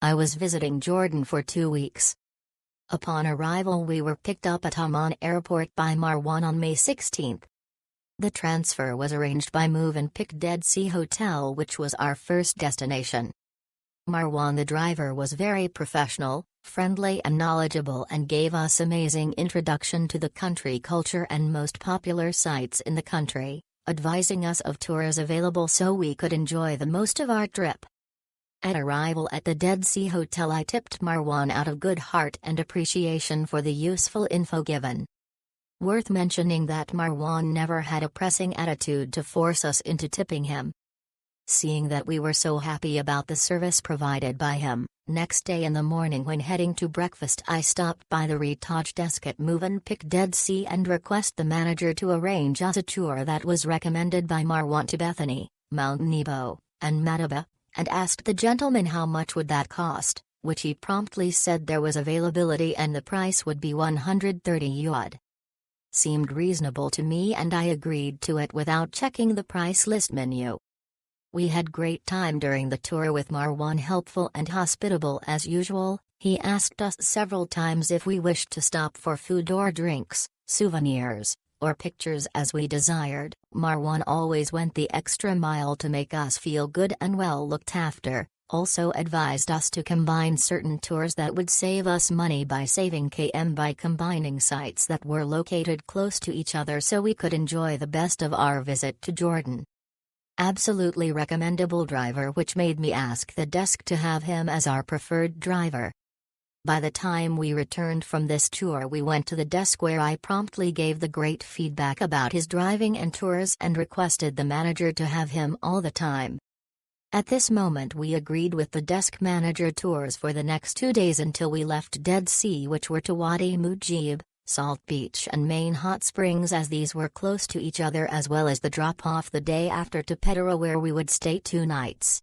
I was visiting Jordan for 2 weeks. Upon arrival we were picked up at Amman Airport by Marwan on May 16. The transfer was arranged by Move and Pick Dead Sea Hotel, which was our first destination. Marwan the driver was very professional, friendly and knowledgeable, and gave us amazing introduction to the country culture and most popular sites in the country, advising us of tours available so we could enjoy the most of our trip. At arrival at the Dead Sea Hotel I tipped Marwan out of good heart and appreciation for the useful info given. Worth mentioning that Marwan never had a pressing attitude to force us into tipping him. Seeing that we were so happy about the service provided by him, next day in the morning when heading to breakfast I stopped by the retage desk at Move and Pick Dead Sea and request the manager to arrange us a tour that was recommended by Marwan to Bethany, Mount Nebo, and Madaba, and asked the gentleman how much would that cost, which he promptly said there was availability and the price would be 130 yuad. Seemed reasonable to me and I agreed to it without checking the price list menu. We had great time during the tour with Marwan, helpful and hospitable as usual. He asked us several times if we wished to stop for food or drinks, souvenirs, or pictures as we desired. Marwan always went the extra mile to make us feel good and well looked after, also advised us to combine certain tours that would save us money by saving by combining sites that were located close to each other so we could enjoy the best of our visit to Jordan. Absolutely recommendable driver, which made me ask the desk to have him as our preferred driver. By the time we returned from this tour we went to the desk where I promptly gave the great feedback about his driving and tours and requested the manager to have him all the time. At this moment we agreed with the desk manager tours for the next 2 days until we left Dead Sea, which were to Wadi Mujib, Salt Beach and Main Hot Springs, as these were close to each other, as well as the drop-off the day after to Petra where we would stay 2 nights.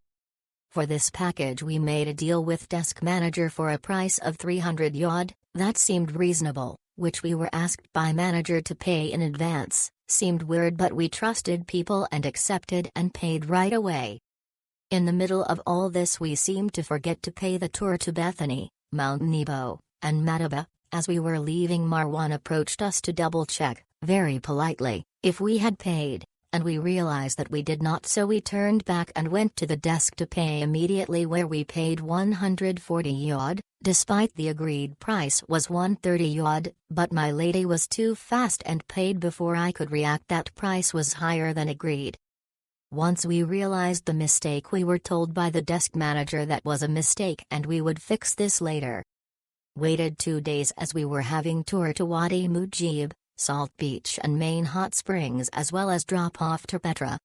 For this package we made a deal with desk manager for a price of 300 yuad, that seemed reasonable, which we were asked by manager to pay in advance, seemed weird but we trusted people and accepted and paid right away. In the middle of all this we seemed to forget to pay the tour to Bethany, Mount Nebo, and Madaba. As we were leaving Marwan approached us to double-check, very politely, if we had paid, and we realized that we did not, so we turned back and went to the desk to pay immediately, where we paid 140 yuad, despite the agreed price was 130 yuad, but my lady was too fast and paid before I could react. That price was higher than agreed. Once we realized the mistake, we were told by the desk manager that was a mistake and we would fix this later. Waited 2 days as we were having tour to Wadi Mujib, Salt Beach and Main Hot Springs, as well as drop off to Petra.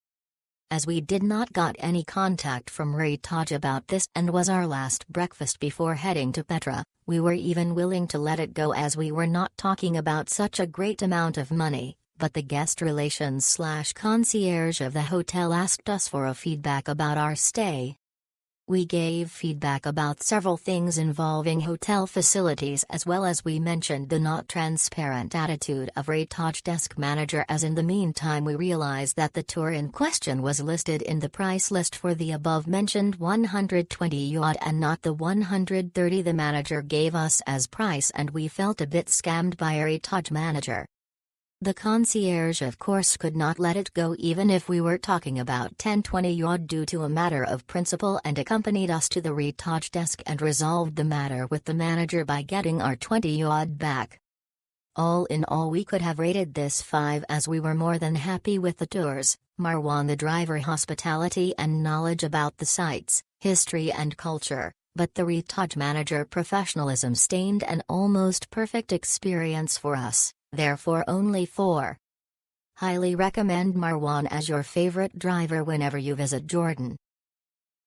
As we did not got any contact from Retaj about this and was our last breakfast before heading to Petra, we were even willing to let it go as we were not talking about such a great amount of money, but the guest relations / concierge of the hotel asked us for a feedback about our stay. We gave feedback about several things involving hotel facilities, as well as we mentioned the not transparent attitude of Retaj desk manager, as in the meantime we realized that the tour in question was listed in the price list for the above mentioned 120 yuad and not the 130 the manager gave us as price, and we felt a bit scammed by Retaj manager. The concierge of course could not let it go even if we were talking about 10-20 yuad due to a matter of principle, and accompanied us to the Retaj desk and resolved the matter with the manager by getting our 20 yuad back. All in all we could have rated this 5 as we were more than happy with the tours, Marwan the driver hospitality and knowledge about the sites, history and culture, but the Retaj manager professionalism stained an almost perfect experience for us. Therefore only 4. Highly recommend Marwan as your favorite driver whenever you visit Jordan.